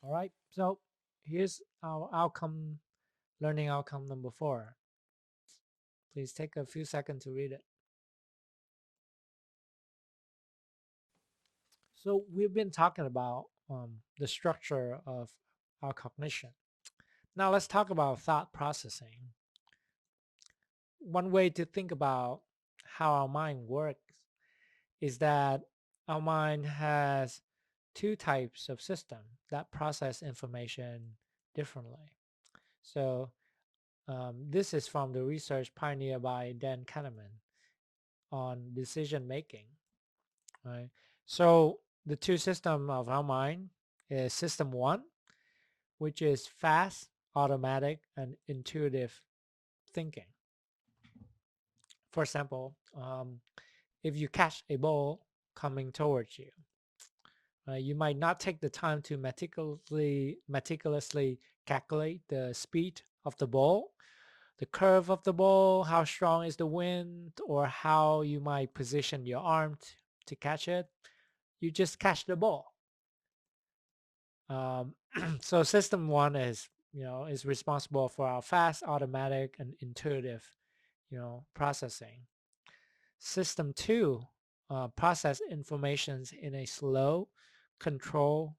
All right, so here's our outcome, learning outcome number 4. Please take a few seconds to read it. So we've been talking about the structure of our cognition. Now let's talk about thought processing. One way to think about how our mind works is that our mind has two types of system that process information differently. So this is from the research pioneered by Dan Kahneman on decision making. Right. So the two system of our mind is system one, which is fast, automatic, and intuitive thinking. For example, if you catch a ball coming towards you, you might not take the time to meticulously calculate the speed of the ball, the curve of the ball, how strong is the wind, or how you might position your arm to catch it. You just catch the ball. Um, so system one is responsible for our fast, automatic, and intuitive, processing. System two process informations in a slow, controlled,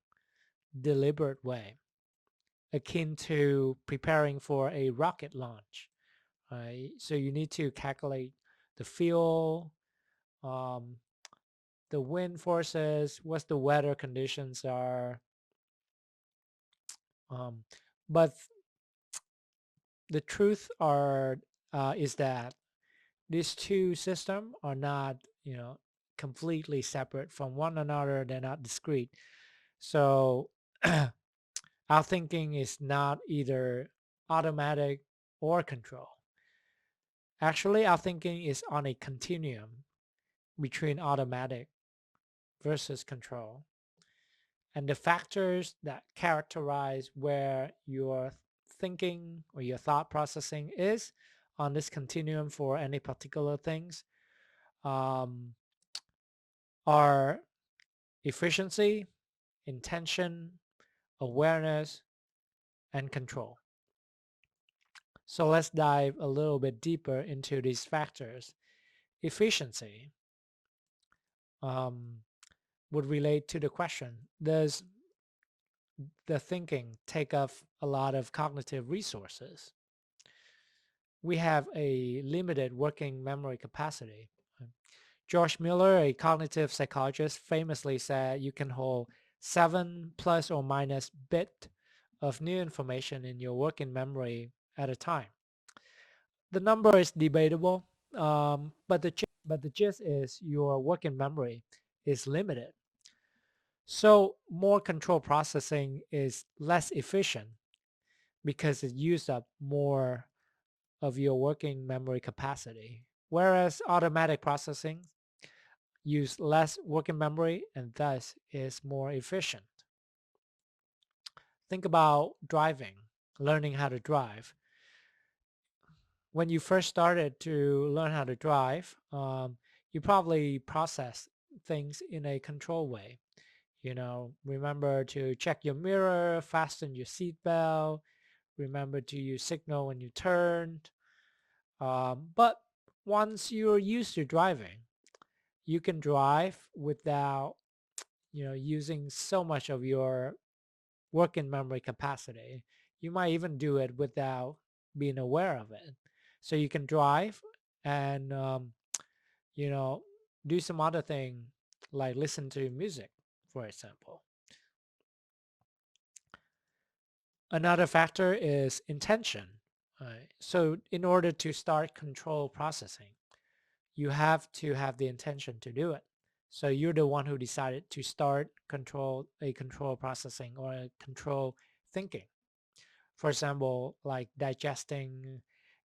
deliberate way, akin to preparing for a rocket launch. Right? So you need to calculate the fuel, um, the wind forces, what the weather conditions are. Um, but the truth is that these two systems are not, completely separate from one another. They're not discrete. So our thinking is not either automatic or control. Actually, our thinking is on a continuum between automatic versus control. And the factors that characterize where your thinking or your thought processing is on this continuum for any particular things um, are efficiency, intention, awareness, and control. So let's dive a little bit deeper into these factors. Efficiency um, would relate to the question, does the thinking take up a lot of cognitive resources? We have a limited working memory capacity. George Miller, a cognitive psychologist, famously said you can hold 7 plus or minus bit of new information in your working memory at a time. The number is debatable, but the gist is your working memory is limited. So more control processing is less efficient because it uses up more of your working memory capacity, whereas automatic processing use less working memory and thus is more efficient. Think about driving, learning how to drive. When you first started to learn how to drive, you probably process things in a controlled way. Remember to check your mirror, fasten your seatbelt, remember to use signal when you turned. But once you're used to driving, you can drive without, using so much of your working memory capacity. You might even do it without being aware of it. So you can drive and, you know, do some other thing like listen to music, for example. Another factor is intention. Right? So in order to start control processing, you have to have the intention to do it. So you're the one who decided to start control processing or a control thinking. For example, like digesting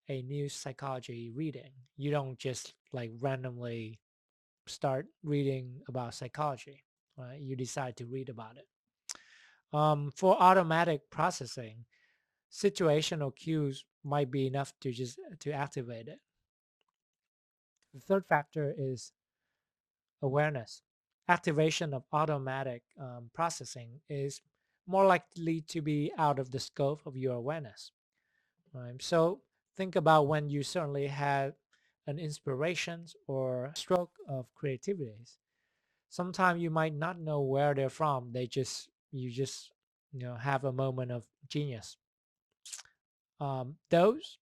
a new psychology reading. You don't just like randomly start reading about psychology, right? You decide to read about it. For automatic processing, situational cues might be enough to just to activate it. The third factor is awareness. Activation of automatic processing is more likely to be out of the scope of your awareness. Right? So think about when you certainly had an inspiration or stroke of creativity. Sometimes you might not know where they're from. You just have a moment of genius. Those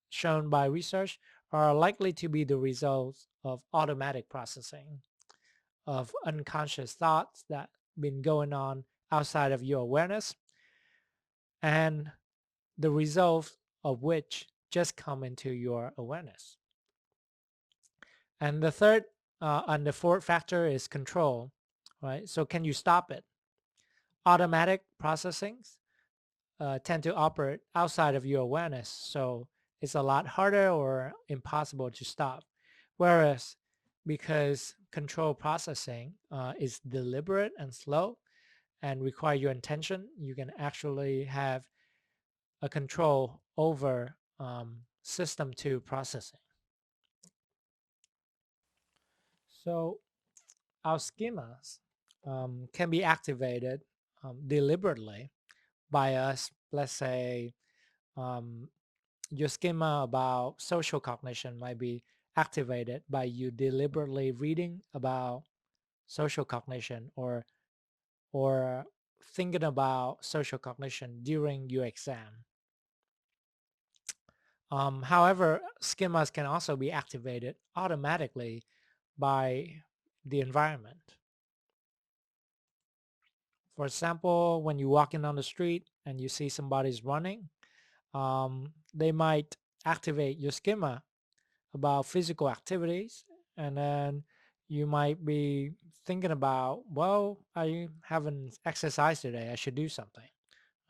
shown by research are likely to be the results of automatic processing of unconscious thoughts that been going on outside of your awareness, and the results of which just come into your awareness. And the third and the fourth factor is control, right? So can you stop it? Automatic processings tend to operate outside of your awareness, so it's a lot harder or impossible to stop. Whereas because control processing is deliberate and slow and require your intention, you can actually have a control over system 2 processing. So our schemas can be activated deliberately by us. Let's say um, your schema about social cognition might be activated by you deliberately reading about social cognition or thinking about social cognition during your exam. However, schemas can also be activated automatically by the environment. For example, when you're walking on the street and you see somebody's running, they might activate your schema about physical activities, and then you might be thinking about, well, I haven't exercised today, I should do something.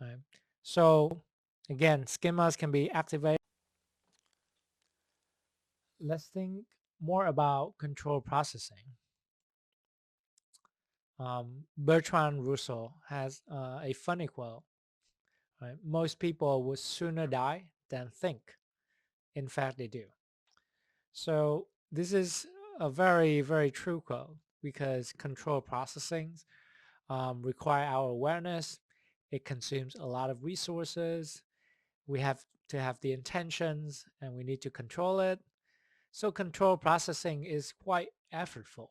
Right? So again, schemas can be activated. Let's think more about control processing. Bertrand Russell has a funny quote. Right? Most people would sooner die than think. In fact, they do. So this is a very, very true quote because control processing require our awareness. It consumes a lot of resources. We have to have the intentions and we need to control it. So control processing is quite effortful.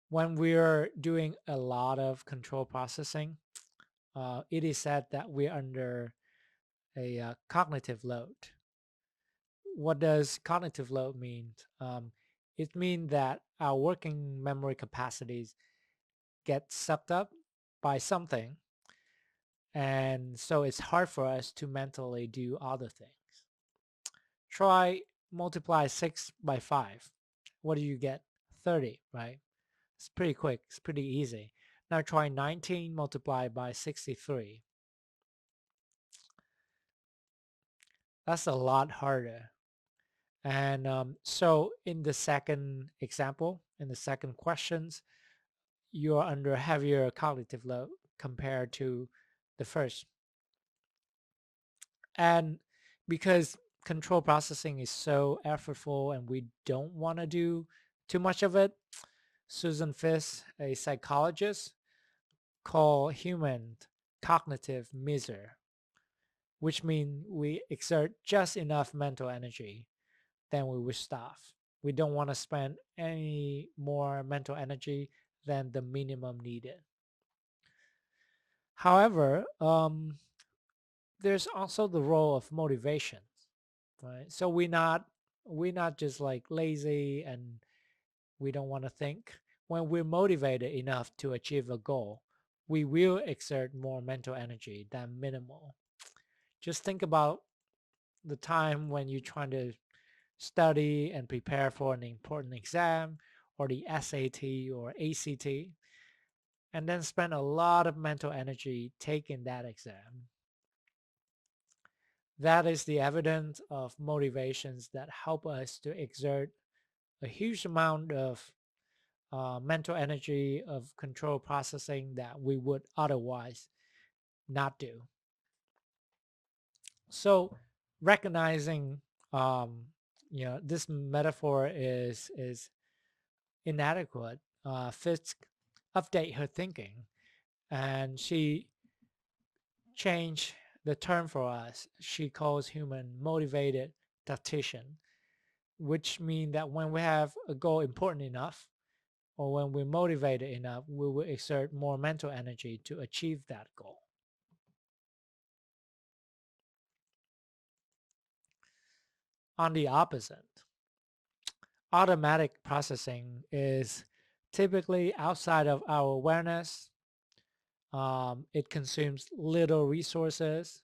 When we're doing a lot of control processing, it is said that we're under a cognitive load. What does cognitive load mean? It means that our working memory capacities get sucked up by something, and so it's hard for us to mentally do other things. Try multiply 6 by 5. What do you get? 30, right? It's pretty quick. It's pretty easy. Now try 19 multiplied by 63. That's a lot harder. And so in the second example, in the second questions, you're under heavier cognitive load compared to the first. And because control processing is so effortful and we don't want to do too much of it, Susan Fiske, a psychologist, called human cognitive misery, which means we exert just enough mental energy, then we will stop. We don't want to spend any more mental energy than the minimum needed. However, there's also the role of motivation, right? So we're not just like lazy and we don't want to think. When we're motivated enough to achieve a goal, we will exert more mental energy than minimal. Just think about the time when you're trying to study and prepare for an important exam or the SAT or ACT, and then spend a lot of mental energy taking that exam. That is the evidence of motivations that help us to exert a huge amount of mental energy of control processing that we would otherwise not do. So recognizing this metaphor is inadequate, Fisk update her thinking, and she changed the term for us. She calls human motivated tactician, which means that when we have a goal important enough, or when we're motivated enough, we will exert more mental energy to achieve that goal. On the opposite, automatic processing is typically outside of our awareness. It consumes little resources.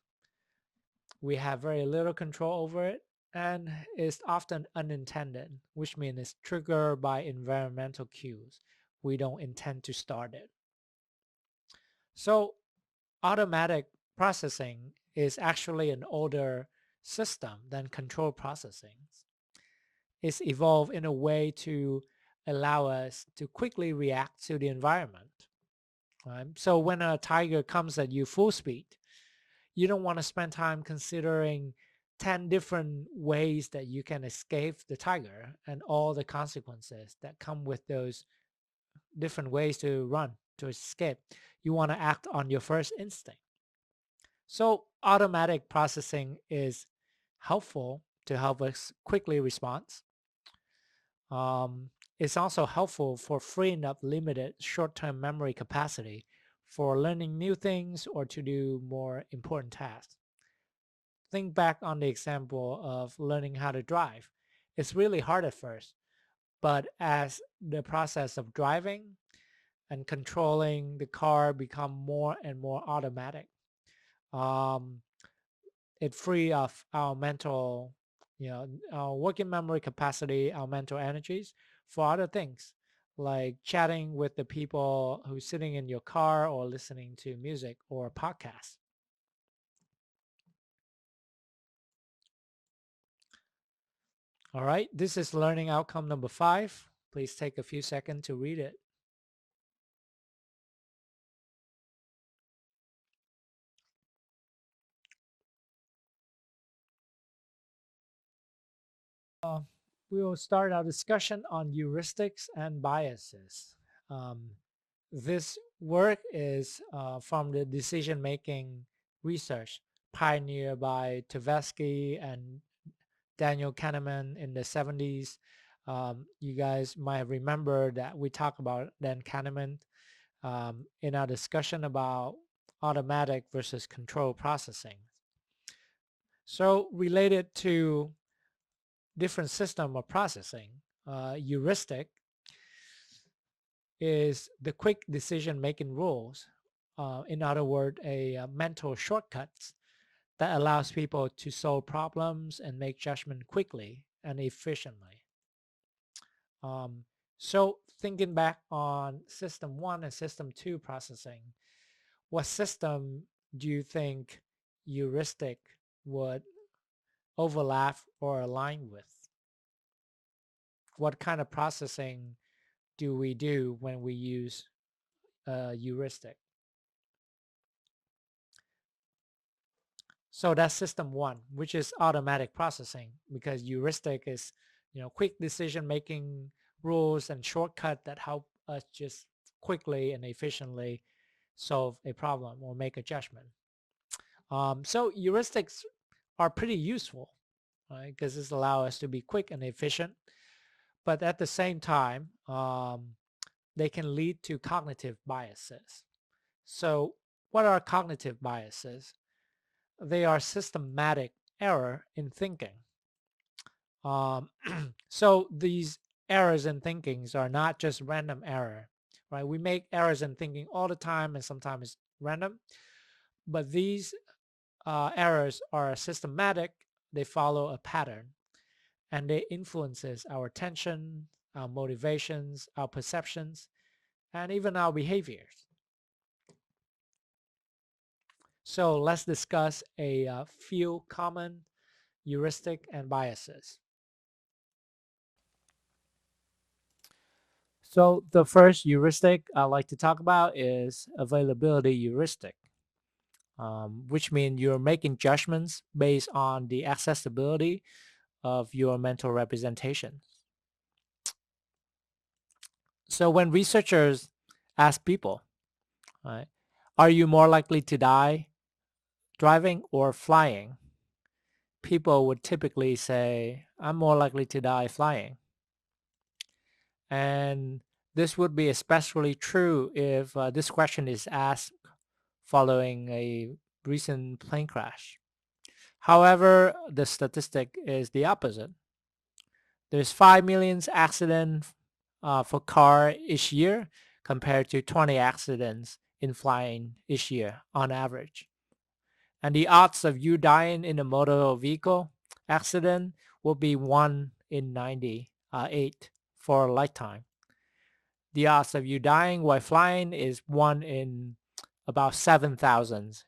We have very little control over it, and is often unintended, which means it's triggered by environmental cues. We don't intend to start it. So automatic processing is actually an older system than control processing. It's evolved in a way to allow us to quickly react to the environment. Right? So when a tiger comes at you full speed, you don't want to spend time considering 10 different ways that you can escape the tiger and all the consequences that come with those different ways to run, to escape. You want to act on your first instinct. So automatic processing is helpful to help us quickly respond. It's also helpful for freeing up limited short-term memory capacity for learning new things or to do more important tasks. Think back on the example of learning how to drive. It's really hard at first, but as the process of driving and controlling the car become more and more automatic, um, it free up our mental, our working memory capacity, our mental energies for other things like chatting with the people who's sitting in your car or listening to music or podcasts. All right, this is learning outcome number 5. Please take a few seconds to read it. We will start our discussion on heuristics and biases. Um, this work is from the decision-making research pioneered by Tversky and Daniel Kahneman in the 70s. You guys might remember that we talked about Dan Kahneman in our discussion about automatic versus control processing. So related to different system of processing, heuristic is the quick decision-making rules. In other words, a mental shortcuts that allows people to solve problems and make judgment quickly and efficiently. Um, so thinking back on system 1 and system 2 processing, what system do you think heuristic would overlap or align with? What kind of processing do we do when we use heuristic? So that's system 1, which is automatic processing, because heuristic is, quick decision making rules and shortcut that help us just quickly and efficiently solve a problem or make a judgment. So heuristics are pretty useful, right? Because this allows us to be quick and efficient, but at the same time, they can lead to cognitive biases. So what are cognitive biases? They are systematic error in thinking. Um, so these errors in thinkings are not just random error, right? We make errors in thinking all the time, and sometimes it's random. But these errors are systematic. They follow a pattern, and they influences our attention, our motivations, our perceptions, and even our behaviors. So let's discuss a few common heuristic and biases. So the first heuristic I'd like to talk about is availability heuristic, which means you're making judgments based on the accessibility of your mental representation. So when researchers ask people, right, are you more likely to die driving or flying? People would typically say, I'm more likely to die flying. And this would be especially true if this question is asked following a recent plane crash. However, the statistic is the opposite. There's 5 million accidents for car each year compared to 20 accidents in flying each year on average. And the odds of you dying in a motor vehicle accident will be 1 in 98 for a lifetime. The odds of you dying while flying is 1 in about 7,000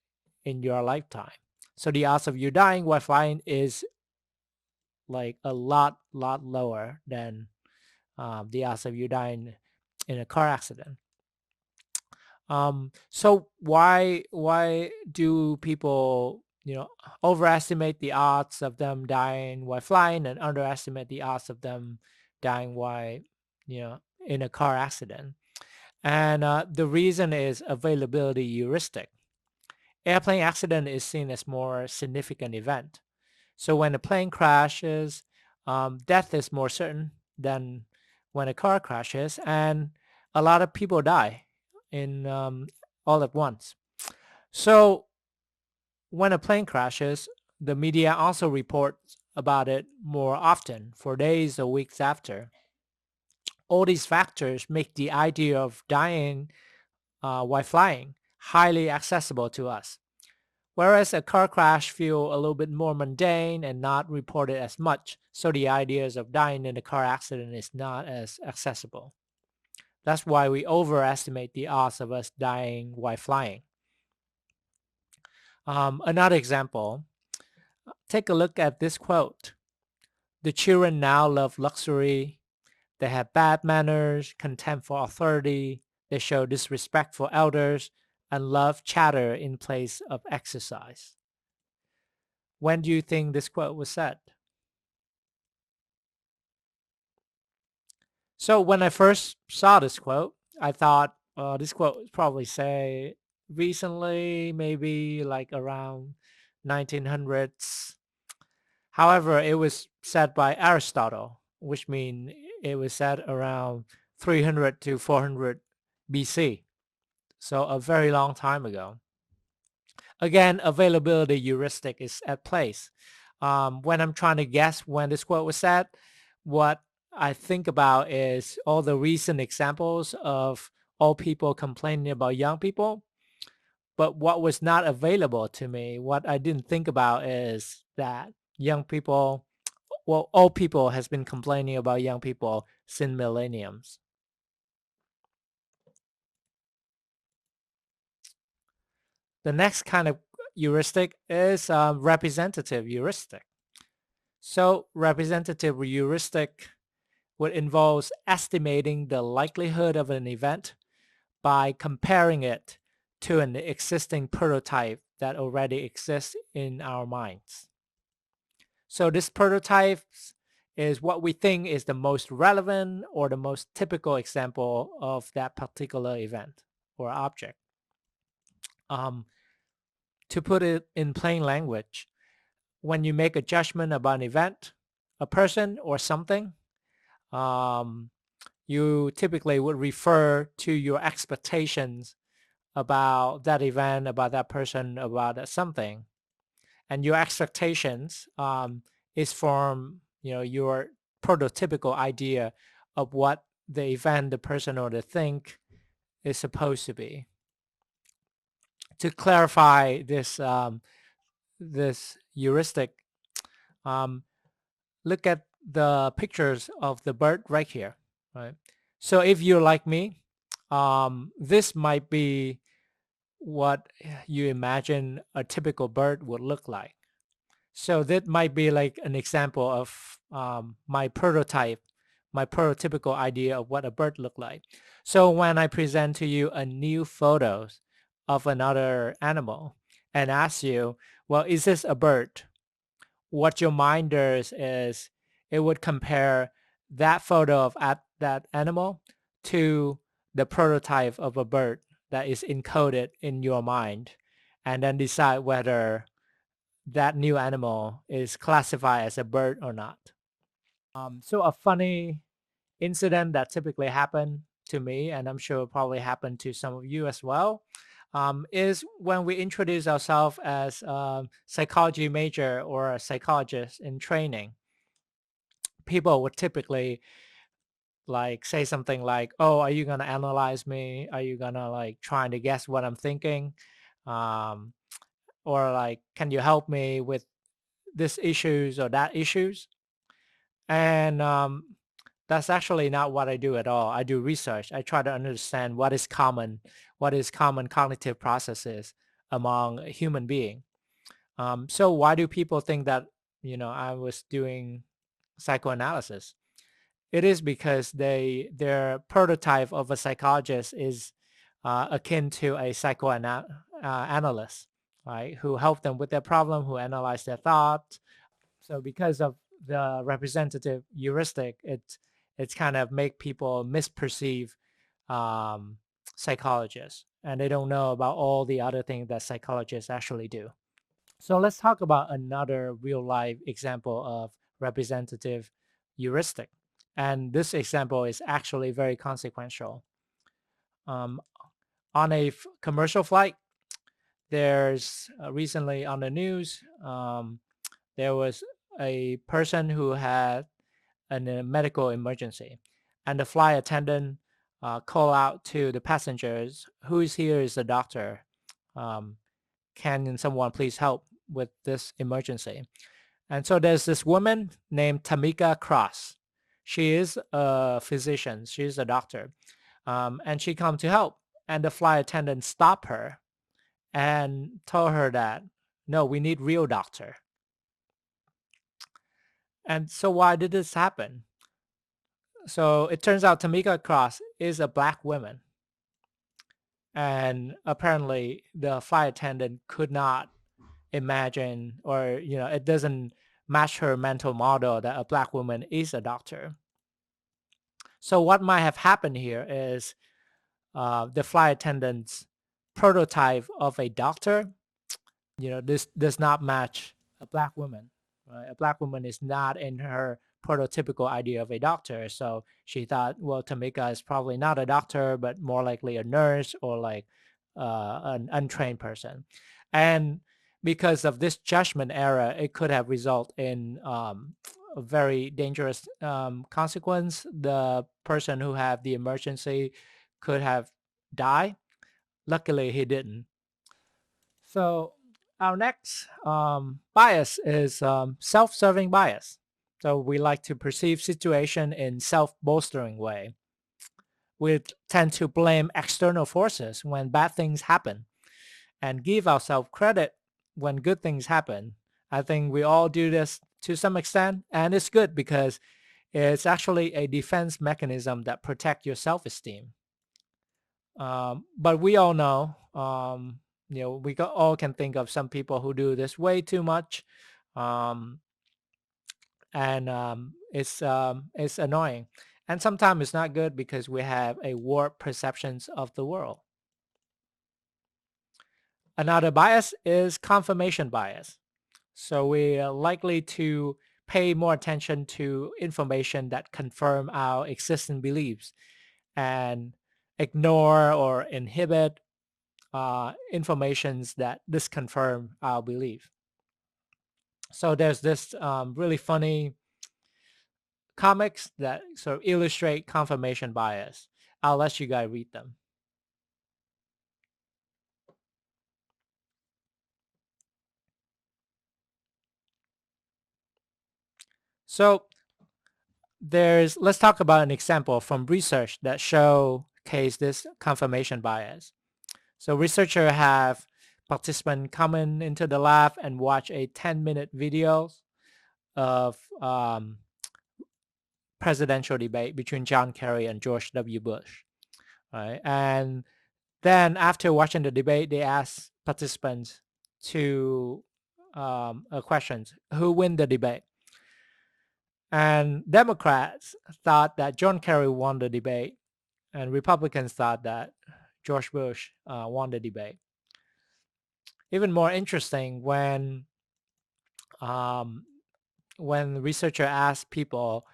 in your lifetime. So the odds of you dying while flying is like a lot lower than the odds of you dying in a car accident. So why do people overestimate the odds of them dying while flying and underestimate the odds of them dying while in a car accident? And the reason is availability heuristic. Airplane accident is seen as more significant event. So when a plane crashes, death is more certain than when a car crashes, and a lot of people die in all at once. So when a plane crashes, the media also reports about it more often for days or weeks after. All these factors make the idea of dying while flying highly accessible to us. Whereas a car crash feel a little bit more mundane and not reported as much, so the ideas of dying in a car accident is not as accessible. That's why we overestimate the odds of us dying while flying. Another example, take a look at this quote. The children now love luxury. They have bad manners, contempt for authority. They show disrespect for elders and love chatter in place of exercise. When do you think this quote was said? So when I first saw this quote, I thought this quote would probably say recently, maybe like around 1900s. However, it was said by Aristotle, which means it was said around 300 to 400 BC. So a very long time ago. Again, availability heuristic is at place. When I'm trying to guess when this quote was said, what I think about is all the recent examples of old people complaining about young people. But what was not available to me, what I didn't think about is that old people has been complaining about young people since millenniums. The next kind of heuristic is representative heuristic. So representative heuristic would involve estimating the likelihood of an event by comparing it to an existing prototype that already exists in our minds. So this prototype is what we think is the most relevant or the most typical example of that particular event or object. To put it in plain language, when you make a judgment about an event, a person, or something, you typically would refer to your expectations about that event, about that person, about that something. And your expectations is from your prototypical idea of what the event, the person, or the thing is supposed to be. To clarify this heuristic, look at the pictures of the bird right here, right? So if you're like me, this might be what you imagine a typical bird would look like. So that might be like an example of my prototypical idea of what a bird look like. So when I present to you a new photos of another animal and ask you, well, is this a bird? What your mind does is it would compare that photo of that animal to the prototype of a bird that is encoded in your mind, and then decide whether that new animal is classified as a bird or not. So a funny incident that typically happened to me, and I'm sure probably happened to some of you as well, is when we introduce ourselves as a psychology major or a psychologist in training. People would typically like say something like, "Oh, are you gonna analyze me? Are you gonna like trying to guess what I'm thinking?" Um, or like, "Can you help me with this issues or that issues?" And that's actually not what I do at all. I do research. I try to understand what is common cognitive processes among a human being. So why do people think that I was doing psychoanalysis? It is because their prototype of a psychologist is akin to a psychoanalyst, right? Who help them with their problem, who analyze their thoughts. So because of the representative heuristic, it's kind of make people misperceive um, psychologists, and they don't know about all the other things that psychologists actually do. So let's talk about another real life example of representative heuristic. And this example is actually very consequential. Um, on a commercial flight, there's recently on the news, there was a person who had a medical emergency, and the flight attendant called out to the passengers, "Who's here is the doctor. Um, can someone please help with this emergency?" And so there's this woman named Tamika Cross. She is a physician. She's a doctor, and she come to help. And the flight attendant stopped her and told her that, "No, we need real doctor." And so why did this happen? So it turns out Tamika Cross is a black woman, and apparently the flight attendant could not imagine, or it doesn't match her mental model that a black woman is a doctor. So what might have happened here is the flight attendant's prototype of a doctor, this does not match a black woman. Right? A black woman is not in her prototypical idea of a doctor. So she thought, well, Tamika is probably not a doctor, but more likely a nurse or like an untrained person. And because of this judgment error, it could have resulted in a very dangerous consequence. The person who had the emergency could have died. Luckily, he didn't. So our next bias is self-serving bias. So we like to perceive situation in self-bolstering way. We tend to blame external forces when bad things happen and give ourselves credit when good things happen. I think we all do this to some extent, and it's good because it's actually a defense mechanism that protect your self-esteem. But we all know, we all can think of some people who do this way too much, um, and it's annoying. And sometimes it's not good because we have a warped perceptions of the world. Another bias is confirmation bias. So we are likely to pay more attention to information that confirm our existing beliefs and ignore or inhibit informations that disconfirm our belief. So there's this really funny comics that sort of illustrate confirmation bias. I'll let you guys read them. So let's talk about an example from research that showcase this confirmation bias. So researchers have participants come into the lab and watch a 10-minute video of presidential debate between John Kerry and George W. Bush. Right? And then after watching the debate, they ask participants to questions: who win the debate? And Democrats thought that John Kerry won the debate, and Republicans thought that George Bush won the debate. Even more interesting um, when researcher asked people,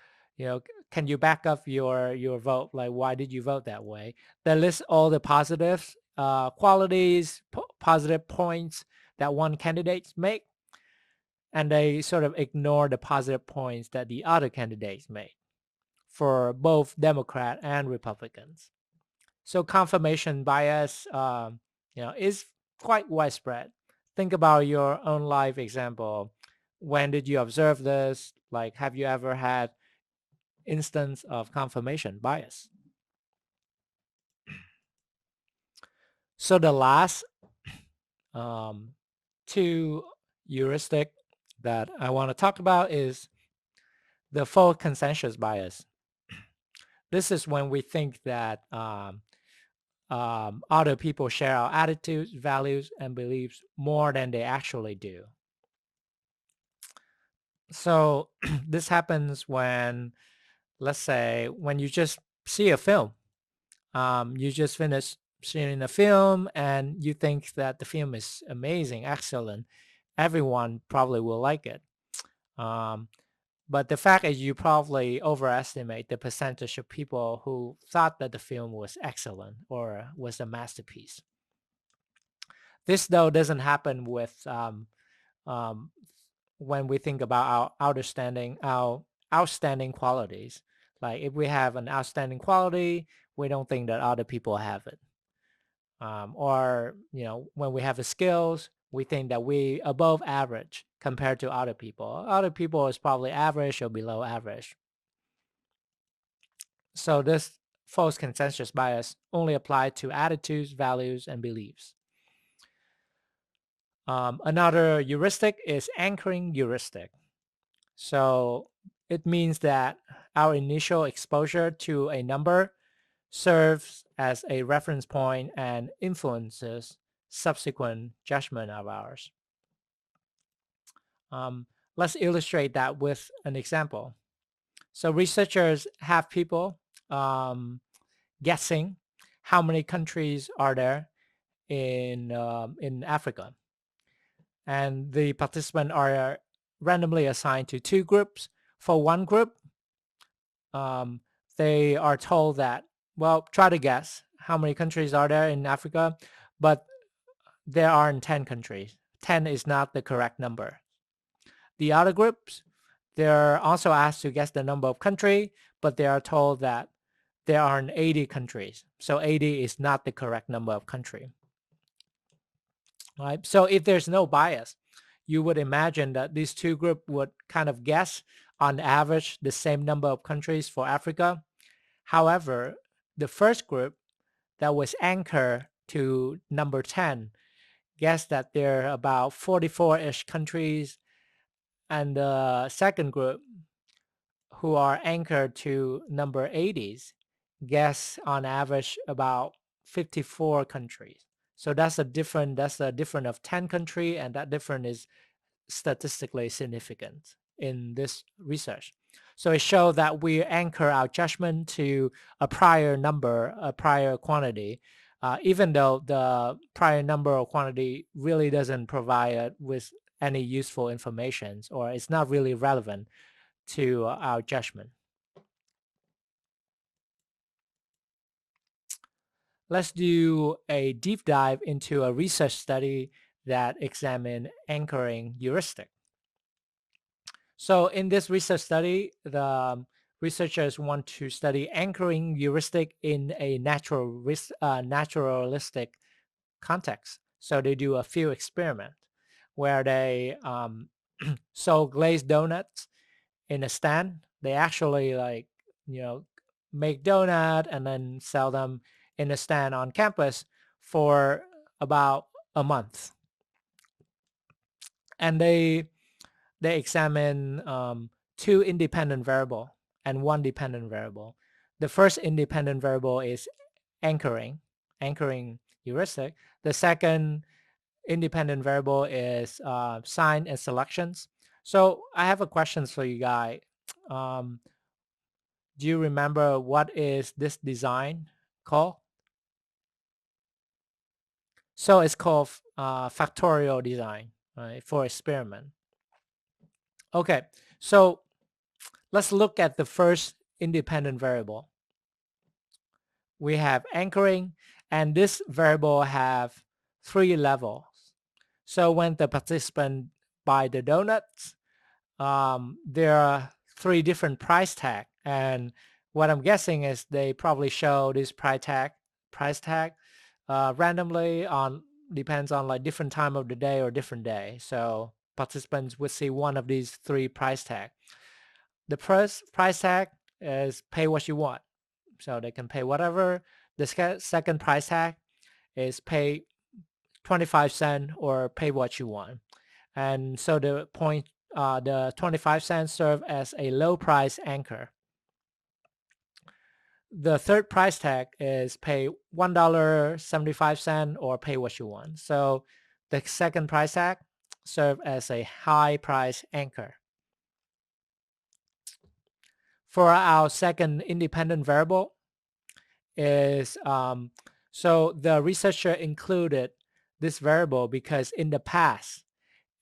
can you back up your vote? Like, why did you vote that way? They list all the positive qualities, positive points that one candidate make, and they sort of ignore the positive points that the other candidates made for both Democrat and Republicans. So confirmation bias, is quite widespread. Think about your own life example. When did you observe this? Like, have you ever had instance of confirmation bias? So the last two heuristic that I want to talk about is the false consensus bias. This is when we think that other people share our attitudes, values, and beliefs more than they actually do. So this happens when, let's say, when you just see a film, you just finish seeing a film and you think that the film is amazing, excellent. Everyone probably will like it. But the fact is you probably overestimate the percentage of people who thought that the film was excellent or was a masterpiece. This, though, doesn't happen with um, when we think about our outstanding qualities. Like if we have an outstanding quality, we don't think that other people have it. Or when we have the skills, we think that we above average compared to other people. Other people is probably average or below average. So this false consensus bias only applies to attitudes, values, and beliefs. Another heuristic is anchoring heuristic. So it means that our initial exposure to a number serves as a reference point and influences subsequent judgment of ours. Let's illustrate that with an example. So researchers have people guessing how many countries are there in Africa, and the participants are randomly assigned to two groups. For one group, they are told that, well, try to guess how many countries are there in Africa, but there aren't 10 countries. 10 is not the correct number. The other groups, they're also asked to guess the number of countries, but they are told that there are 80 countries. So 80 is not the correct number of countries. Right? So if there's no bias, you would imagine that these two groups would kind of guess on average the same number of countries for Africa. However, the first group that was anchored to number 10 guessed that there are about 44-ish countries, and the second group, who are anchored to number 80s, guess on average about 54 countries. So that's a difference of 10 countries, and that difference is statistically significant in this research. So it shows that we anchor our judgment to a prior number, a prior quantity, even though the prior number or quantity really doesn't provide with any useful information, or it's not really relevant to our judgment. Let's do a deep dive into a research study that examined anchoring heuristic. So in this research study, the researchers want to study anchoring heuristic in a naturalistic context. So they do a few experiments where they sold glazed donuts in a stand. They actually make donut and then sell them in a stand on campus for about a month. And they examine two independent variable and one dependent variable. The first independent variable is anchoring heuristic. The second independent variable is sign and selections. So I have a question for you guys. Do you remember what is this design called? So it's called factorial design, right, for experiment. Okay, so let's look at the first independent variable. We have anchoring, and this variable have 3 levels. So when the participant buy the donuts, there are 3 different price tag, and what I'm guessing is they probably show this price tag randomly on, depends on like different time of the day or different day. So participants would see one of these 3 price tag. The first price tag is pay what you want, so they can pay whatever. The second price tag is pay 25 cents or pay what you want. And so the 25 cents serve as a low price anchor. The third price tag is pay $1.75 or pay what you want. So the second price tag serve as a high price anchor. For our second independent variable is, so the researcher included this variable because in the past,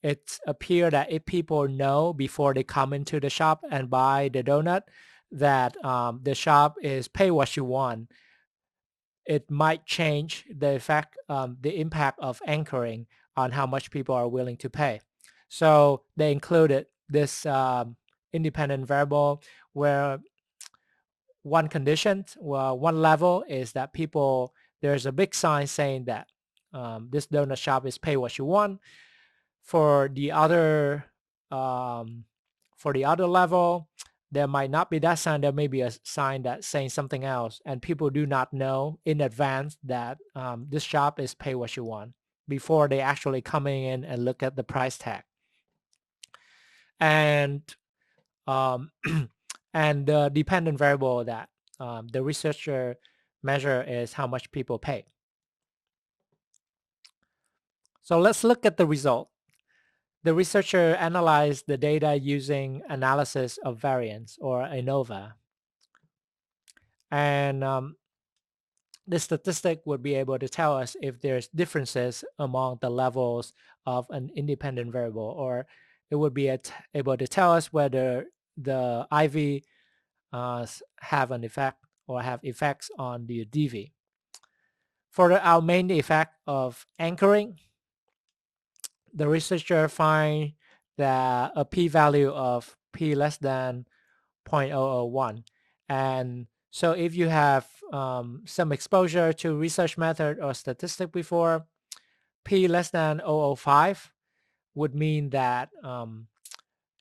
it appeared that if people know before they come into the shop and buy the donut that the shop is pay what you want, it might change the effect, the impact of anchoring on how much people are willing to pay. So they included this independent variable where one condition, well, one level is that people, there's a big sign saying that this donut shop is pay what you want. For the other level, there might not be that sign. There may be a sign that's saying something else, and people do not know in advance that this shop is pay what you want before they actually coming in and look at the price tag. And and the dependent variable that the researcher measure is how much people pay. So let's look at the result. The researcher analyzed the data using analysis of variance, or ANOVA. And the statistic would be able to tell us if there's differences among the levels of an independent variable, or it would be able to tell us whether the IV have an effect or have effects on the DV. For our main effect of anchoring, the researcher find that a p-value of p less than 0.001. And so if you have some exposure to research method or statistic before, p less than 0.005 would mean that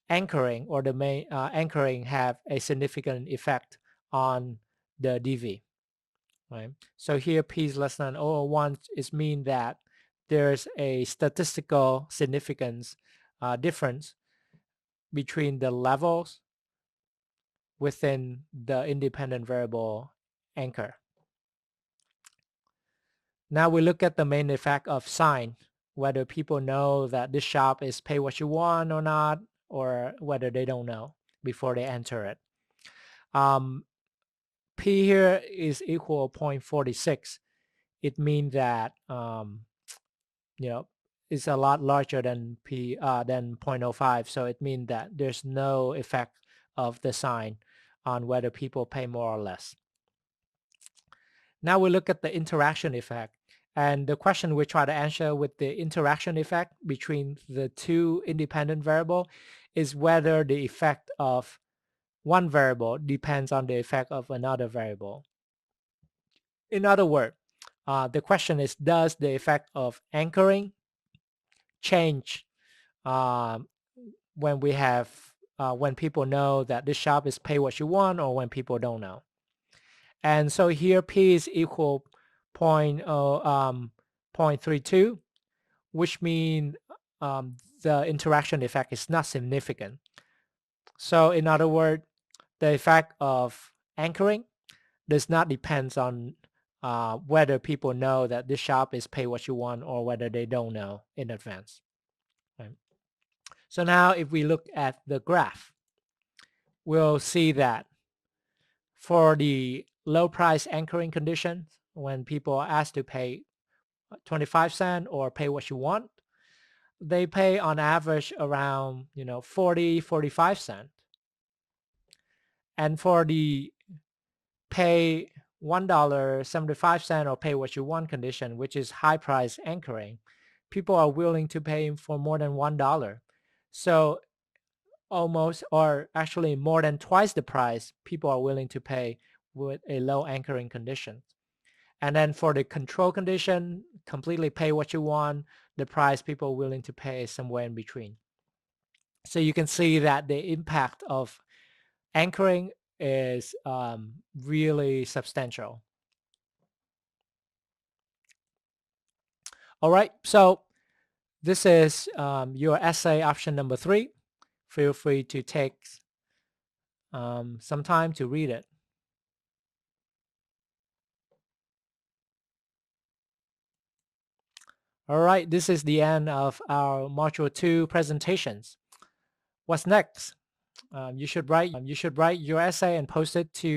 anchoring or the main anchoring have a significant effect on the DV. Right? So here p is less than 0.001 is mean that there's a statistical significance difference between the levels within the independent variable anchor. Now we look at the main effect of sign, whether people know that this shop is pay what you want or not, or whether they don't know before they enter it. P here is equal 0.46. It means that it's a lot larger than than 0.05. So it means that there's no effect of the sign on whether people pay more or less. Now we look at the interaction effect. And the question we try to answer with the interaction effect between the two independent variable is whether the effect of one variable depends on the effect of another variable. In other words, the question is, does the effect of anchoring change when we have when people know that this shop is pay what you want, or when people don't know? And so here p is equal 0.32, which means the interaction effect is not significant. So in other words, the effect of anchoring does not depend on whether people know that this shop is pay what you want or whether they don't know in advance. Right? So now if we look at the graph, we'll see that for the low price anchoring conditions, when people are asked to pay 25 cents or pay what you want, they pay on average around 40, 45 cents. And for the pay $1.75 or pay what you want condition, which is high price anchoring, people are willing to pay for more than $1. So almost, or actually more than twice the price people are willing to pay with a low anchoring condition. And then for the control condition, completely pay what you want, the price people are willing to pay is somewhere in between. So you can see that the impact of anchoring is really substantial. All right, so this is your essay option number 3. Feel free to take some time to read it. All right, this is the end of our Module 2 presentations. What's next? You should write your essay and post it to